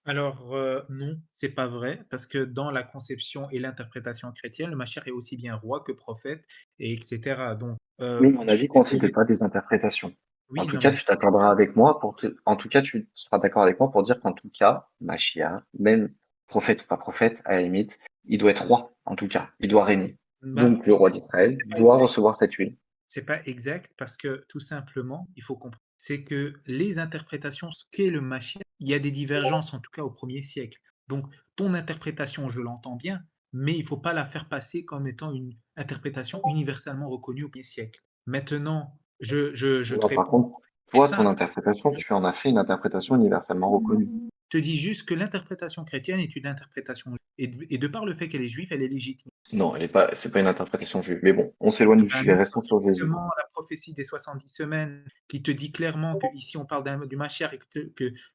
Alors, non, c'est pas vrai, parce que dans la conception et l'interprétation chrétienne, le Mashiach est aussi bien roi que prophète et etc. Donc, Oui, mon je suis avis consiste désolé. pas des interprétations. En Oui, tout non, cas, mais tu t'accorderas avec moi en tout cas, tu seras d'accord avec moi pour dire qu'en tout cas, Machia, même prophète ou pas prophète, à la limite, il doit être roi, en tout cas. Il doit régner. bah, Donc, le roi d'Israël c'est pas doit exact. recevoir cette huile. C'est pas exact parce que tout simplement, il faut comprendre, c'est que les interprétations, ce qu'est le Mashiach, il y a des divergences, en tout cas au 1er siècle. Donc, ton interprétation, je l'entends bien, mais il ne faut pas la faire passer comme étant une interprétation universellement reconnue au 1er siècle. Maintenant, je te Non, par réponds, contre, et toi, ton ça, interprétation, tu en as fait une interprétation universellement reconnue. je te dis juste que l'interprétation chrétienne est une interprétation juive. Et de par le fait qu'elle est juive, elle est légitime. Non, c'est pas une interprétation juive. Mais bon, on s'éloigne du Ben sujet, non, restons parce que sur Jésus. justement, la prophétie des 70 semaines qui te dit clairement que ici on parle du Mashiach et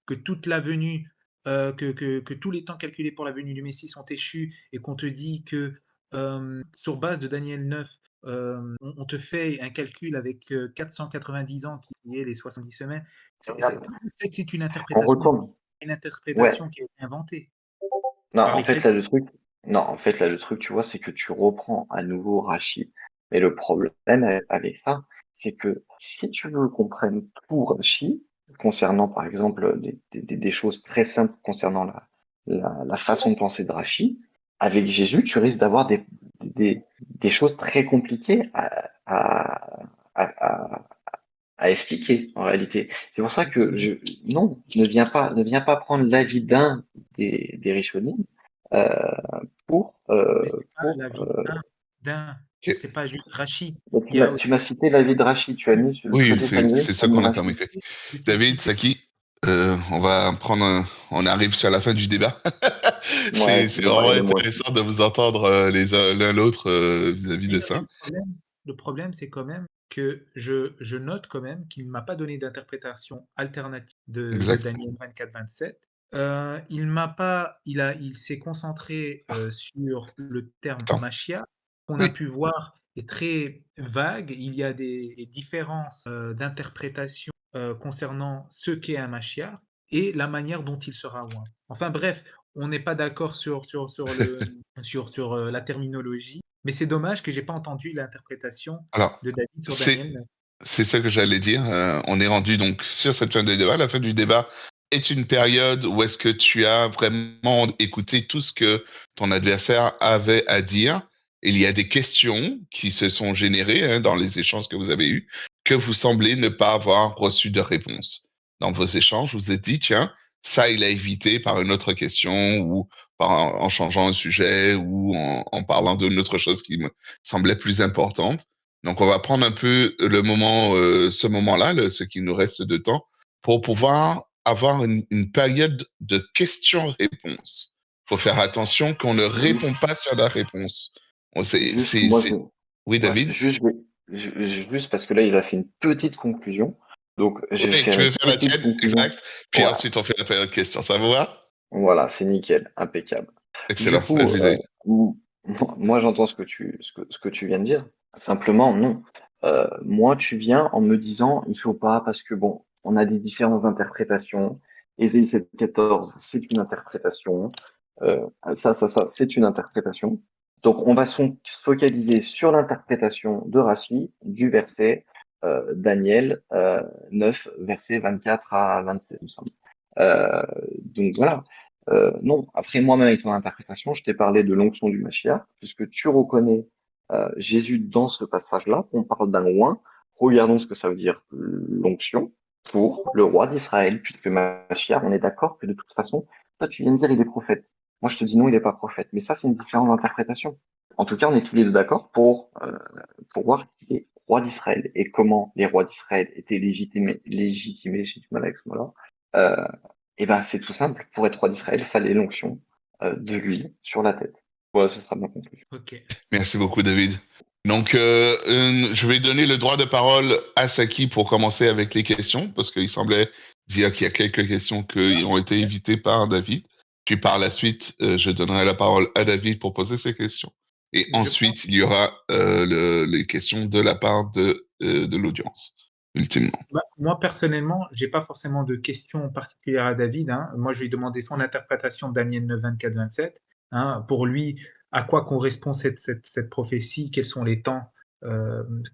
que toute la venue, que tous les temps calculés pour la venue du Messie sont échus et qu'on te dit que sur base de Daniel 9, on te fait un calcul avec 490 ans qui est les 70 semaines. Regarde, C'est une on interprétation, retourne. une Ouais. interprétation qui a été inventée Non, par en les fait, là, chrétiens. le truc, non, en fait, là, le truc, tu vois, c'est que tu reprends à nouveau Rachi. Mais le problème avec ça, c'est que si tu veux qu'on prenne tout Rachi, concernant, par exemple, des choses très simples concernant la façon de penser de Rachi, avec Jésus, tu risques d'avoir des choses très compliquées à, à expliquer, en réalité. C'est pour ça que non, ne viens pas prendre l'avis d'un des Rishonim, euh, Mais c'est pas la vie d'un, Ok. c'est pas juste Rachid. donc Il y a tu aussi m'as cité l'avis de Rachid, tu as mis sur le Oui, côté familier, c'est tu as ça mis qu'on a quand même Rachid. écrit. je t'ai David, cité. Saki, on va prendre on arrive sur la fin du débat. Ouais, C'est excuse moi vraiment aussi. intéressant de vous entendre les uns l'un l'autre vis-à-vis Oui, de non, mais ça. le problème, c'est quand même que je note quand même qu'il ne m'a pas donné d'interprétation alternative de Exact. Daniel 24-27. Il s'est concentré sur le terme Attends. Machia, qu'on a Oui. pu voir est très vague. Il y a des différences d'interprétation concernant ce qu'est un Machia et la manière dont il sera oint. Enfin bref, on n'est pas d'accord sur la terminologie, mais c'est dommage que j'ai pas entendu l'interprétation Alors, de David sur c'est Daniel 9. c'est ça que j'allais dire. On est rendu donc sur cette fin de débat. La fin du débat est une période où est-ce que tu as vraiment écouté tout ce que ton adversaire avait à dire. Il y a des questions qui se sont générées dans les échanges que vous avez eus, que vous semblez ne pas avoir reçu de réponse. Dans vos échanges, vous êtes dit, tiens, ça, il a évité par une autre question ou en changeant un sujet ou en parlant d'une autre chose qui me semblait plus importante. Donc, on va prendre un peu ce moment-là, ce qui nous reste de temps, pour pouvoir avoir une période de questions-réponses. Il faut faire attention qu'on ne répond Juste, pas sur la réponse. juste, moi, Oui, ouais, David? juste parce que là, il a fait une petite conclusion. Donc, je vais Oui, faire tu veux une faire la petite tienne? conclusion. Exact. Puis Voilà. ensuite, on fait la période questions. Ça vous va? Voilà, c'est nickel, impeccable. Du Excellent. coup, Vas-y, David. moi j'entends ce que tu viens de dire. Simplement, non. Moi, tu viens en me disant, il faut pas, parce que bon, on a des différentes interprétations. Ésaïe 7,14, c'est une interprétation. Ça, c'est une interprétation. Donc, on va se focaliser sur l'interprétation de Rachi du verset Daniel 9, verset 24 à 27, il me semble. Euh, donc voilà. Non, après moi-même avec ton interprétation, je t'ai parlé de l'onction du Mashiach, puisque tu reconnais Jésus dans ce passage-là, on parle d'un oint. Regardons ce que ça veut dire l'onction pour le roi d'Israël, puisque Mashiach, on est d'accord que de toute façon, toi tu viens de dire il est prophète. Moi je te dis non, il n'est pas prophète. Mais ça, c'est une différence d'interprétation. En tout cas, on est tous les deux d'accord pour voir qu'il est roi d'Israël et comment les rois d'Israël étaient légitimés, j'ai du mal avec ce mot-là. Et ben c'est tout simple. Pour être roi d'Israël, il fallait l'onction de l'huile sur la tête. Voilà, ce sera ma conclusion. Ok. Merci beaucoup, David. Donc, je vais donner le droit de parole à Saki pour commencer avec les questions, parce qu'il semblait dire qu'il y a quelques questions qui ont été évitées par David. Puis par la suite, je donnerai la parole à David pour poser ses questions. Et Je ensuite, il y aura les questions de la part de l'audience, ultimement. Moi, personnellement, j'ai pas forcément de questions particulières à David, hein. Moi, je lui ai demandé son interprétation de Daniel 9, 24-27. Hein. Pour lui, à quoi correspond cette prophétie? Quels sont les temps?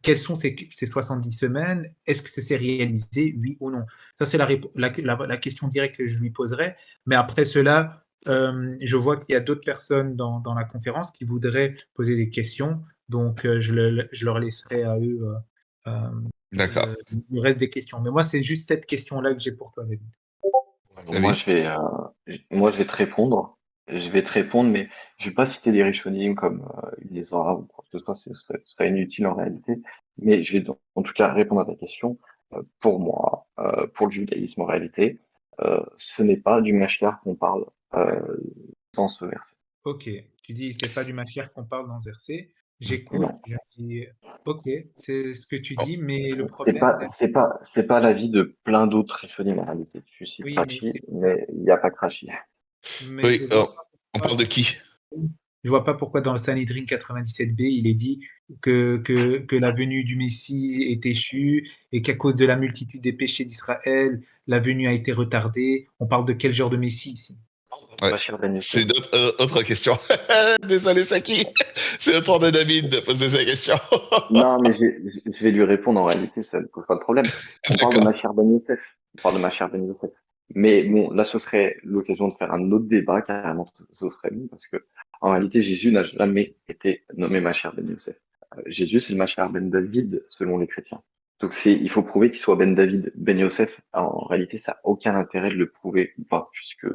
Quelles sont ces 70 semaines? Est-ce que ça s'est réalisé, oui ou non? Ça, c'est la question directe que je lui poserai. Mais après cela, je vois qu'il y a d'autres personnes dans la conférence qui voudraient poser des questions. Donc, je leur laisserai à eux D'accord. le reste des questions. Mais moi, c'est juste cette question-là que j'ai pour toi, David. Donc, David? moi, je vais te répondre. Je vais te répondre, mais je vais pas citer des Rishonim comme les Arabes ou quoi que ce soit, ce serait inutile en réalité. Mais je vais en tout cas répondre à ta question. Pour moi, pour le judaïsme en réalité, ce n'est pas du Mashiach qu'on parle euh, dans ce verset. Ok, tu dis c'est pas du Mashiach qu'on parle dans ce verset. J'écoute, Non, je dis ok, c'est ce que tu Bon. dis, mais le problème, c'est pas l'avis de plein d'autres Rishonim en réalité. Tu cites oui, Rashi, mais il n'y a pas que Rashi. mais Oui, je vois pas on pourquoi parle de qui? je vois pas pourquoi dans le Sanhedrin 97b, il est dit que la venue du Messie est échue et qu'à cause de la multitude des péchés d'Israël, la venue a été retardée. On parle de quel genre de Messie ici? Ouais. Bachir Ben C'est Youssef. une autre question. Désolé, Saki. C'est au tour de David de poser sa question. Non, mais je vais lui répondre en réalité, ça ne pose pas de problème. On parle de D'accord. Machir Ben Youssef. On parle de Machir Ben Youssef. Mais bon, là, ce serait l'occasion de faire un autre débat, carrément, ce serait bon, parce que en réalité, Jésus n'a jamais été nommé Machir Ben Youssef. Jésus, c'est le Machir Ben David, selon les chrétiens. Donc il faut prouver qu'il soit Ben David, Ben Youssef. En réalité, ça n'a aucun intérêt de le prouver ou pas, puisque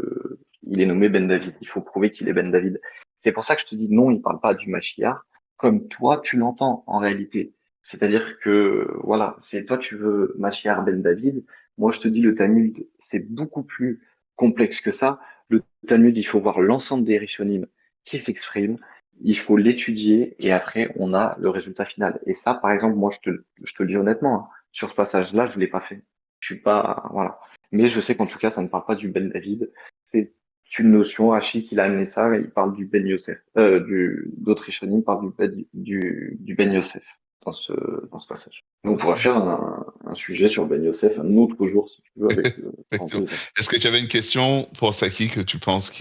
il est nommé Ben David. Il faut prouver qu'il est Ben David. C'est pour ça que je te dis non, il parle pas du Mashiach comme toi tu l'entends en réalité. C'est-à-dire que voilà, c'est toi tu veux Mashiach Ben David. Moi je te dis le Talmud, c'est beaucoup plus complexe que ça. Le Talmud, il faut voir l'ensemble des Rishonim qui s'expriment, il faut l'étudier et après on a le résultat final. Et ça, par exemple, moi je te le dis honnêtement, hein, sur ce passage-là, je l'ai pas fait. Je suis pas voilà. Mais je sais qu'en tout cas, ça ne parle pas du Ben David. C'est une notion. Rachid, il a amené ça, il parle du Ben Yosef, d'autres Rishonim parlent du Ben Yosef dans ce passage. Donc, on pourra Ok. faire un sujet sur Ben Yosef un autre jour, si tu veux, avec grand Effectivement. plaisir. Est-ce que tu avais une question pour Saki que tu penses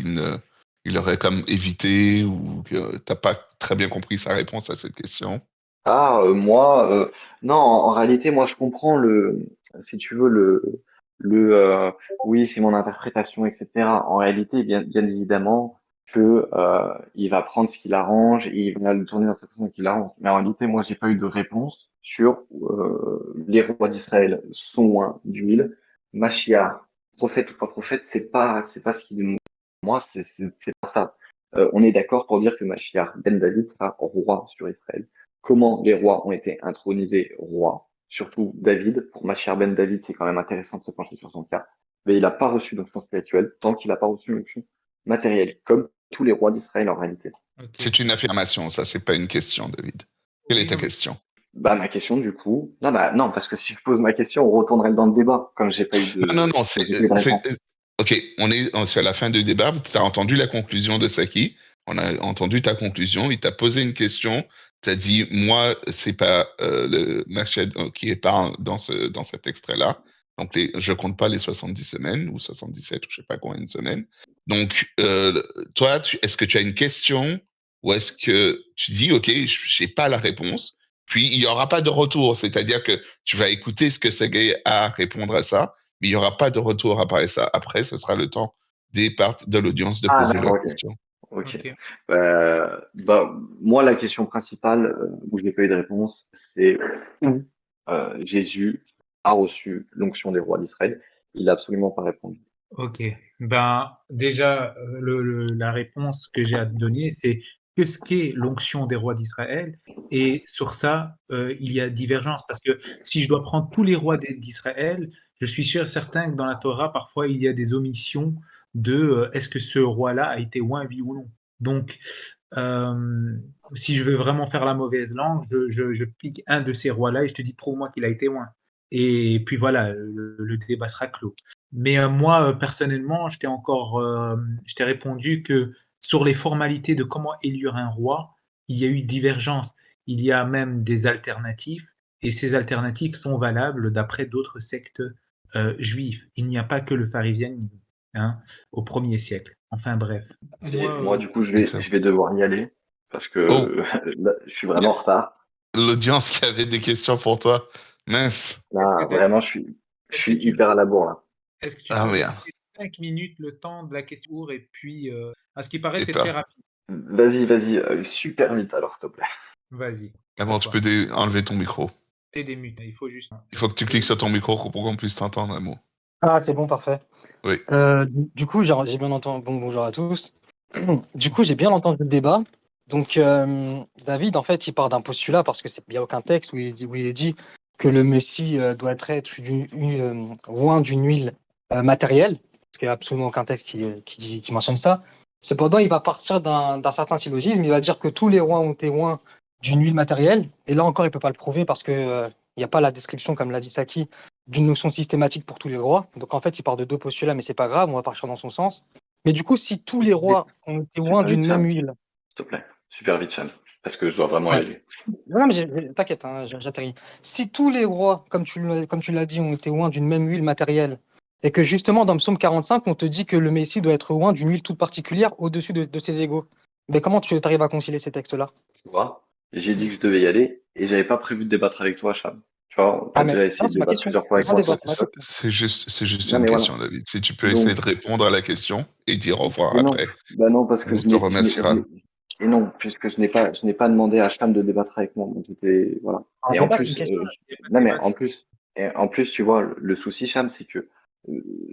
il aurait comme évité ou que t'as pas très bien compris sa réponse à cette question? Moi, non, en réalité, moi, je comprends si tu veux, le, oui, c'est mon interprétation, etc. En réalité, bien évidemment que il va prendre ce qu'il arrange et il va le tourner dans cette façon qu'il arrange. Mais en réalité, moi, j'ai pas eu de réponse sur les rois d'Israël sont loin d'huile. Mashiach, prophète ou pas prophète, c'est pas ce qui nous. Moi, c'est pas ça. On est d'accord pour dire que Mashiach ben David sera roi sur Israël. Comment les rois ont été intronisés rois, surtout David. Pour Machir ben David, c'est quand même intéressant de se pencher sur son cas. Mais il n'a pas reçu d'onction spirituelle tant qu'il n'a pas reçu l'onction matérielle, comme tous les rois d'Israël en réalité. C'est Ok. une affirmation, ça, c'est pas une question, David. Quelle est Oui, ta non, mais question? Bah, ma question, du coup, non, bah, non, parce que si je pose ma question, on retournerait dans le débat, Non, non, non, comme j'ai pas eu de réponse. ok, c'est à la fin du débat. Tu as entendu la conclusion de Saki. On a entendu ta conclusion. Il t'a posé une question. Tu as dit, moi, c'est pas le Machad qui est pas dans cet extrait-là. Donc, je compte pas les 70 semaines ou 77 ou je sais pas combien de semaines. Donc, toi, est-ce que tu as une question ou est-ce que tu dis, OK, j'ai pas la réponse, puis il y aura pas de retour. C'est-à-dire que tu vas écouter ce que Sergey a à répondre à ça, mais il y aura pas de retour après ça. Après, ce sera le temps de l'audience de Ah, poser leur d'accord, ok. question. Ok. Ok. Moi, la question principale où je n'ai pas eu de réponse, c'est où Jésus a reçu l'onction des rois d'Israël. Il n'a absolument pas répondu. Ok. Ben, déjà, la réponse que j'ai à te donner, c'est ce qu'est l'onction des rois d'Israël. Et sur ça, il y a divergence. Parce que si je dois prendre tous les rois d'Israël, je suis sûr et certain que dans la Torah, parfois, il y a des omissions de est-ce que ce roi-là a été oint, oui ou non. Donc, euh, si je veux vraiment faire la mauvaise langue, je pique un de ces rois-là et je te dis, prouve-moi qu'il a été oint. Et puis voilà, le débat sera clos. Mais moi, personnellement, je t'ai répondu que sur les formalités de comment élire un roi, il y a eu divergence. Il y a même des alternatives, et ces alternatives sont valables d'après d'autres sectes juives. Il n'y a pas que le pharisianisme, hein, au 1er siècle. Enfin bref. Et Moi, moi, du coup, Excellent. je vais devoir y aller parce que Oh, là, je suis il y vraiment a en retard. l'audience qui avait des questions pour toi. Mince. est-ce Là, que, vraiment, je est-ce que suis tu hyper à la bourre là. est-ce que tu Ah peux merde. rester 5 minutes le temps de la question et puis, à ce qui paraît, Et c'est très pas. rapide. Vas-y, super vite alors, s'il te plaît. Vas-y, Ah à bon, tu toi. peux enlever ton micro. T'es des mutes, il faut juste Il faut que tu cliques sur ton micro pour qu'on puisse t'entendre, Amo. Ah, c'est bon, parfait. Oui. Du coup, j'ai bien entendu. Bonjour à tous. Du coup, j'ai bien entendu le débat. Donc, David, en fait, il part d'un postulat parce qu'il n'y a aucun texte où il est dit que le Messie doit être loin d'une huile matérielle, parce qu'il n'y a absolument aucun texte qui mentionne ça. Cependant, il va partir d'un certain syllogisme. Il va dire que tous les rois ont été loin d'une huile matérielle. Et là encore, il ne peut pas le prouver parce que il n'y a pas la description, comme l'a dit Saki, d'une notion systématique pour tous les rois. Donc en fait, il part de deux postulats, mais c'est pas grave, on va partir dans son sens. Mais du coup, si tous les rois Vite, ont été loin super vite, d'une même Cham, huile, s'il te plaît. Super vite, Cham, parce que je dois vraiment y ouais. aller. Non, mais t'inquiète, hein, j'atterris. Si tous les rois, comme tu l'as dit, ont été loin d'une même huile matérielle, et que justement dans le psaume 45, on te dit que le Messie doit être loin d'une huile toute particulière au-dessus de ses égaux, mais comment tu arrives à concilier ces textes-là? Tu vois, j'ai dit que je devais y aller et j'avais pas prévu de débattre avec toi, Cham. Tu vois, Ah, t'as mais déjà non, essayé de c'est ma débattre question. plusieurs fois C'est avec pas un moi débat, sans c'est ma succès. question. C'est juste Non, une mais question, voilà. David. Si tu peux essayer Donc, de répondre à la question et dire au revoir et non, après, bah non, parce que on te remerciera. et non, puisque je n'ai pas demandé à Cham de débattre avec moi. Donc j'étais, voilà. Un Et en débat, c'est une plus, question. Il y a pas de non, mais débat, c'est- en plus, tu vois, le souci, Cham, c'est que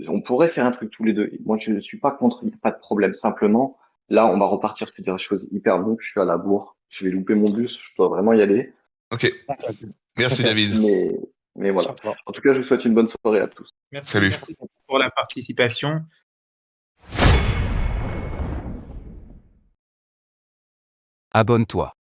on pourrait faire un truc tous les deux. Moi, je ne suis pas contre, il n'y a pas de problème. Simplement, là, on va repartir sur des choses hyper longues. Je suis à la bourre. Je vais louper mon bus. Je dois vraiment y aller. Ok. Ok, Merci, ok. David. Mais, mais voilà. En tout cas, je vous souhaite une bonne soirée à tous. Merci, Salut. merci pour la participation. Abonne-toi.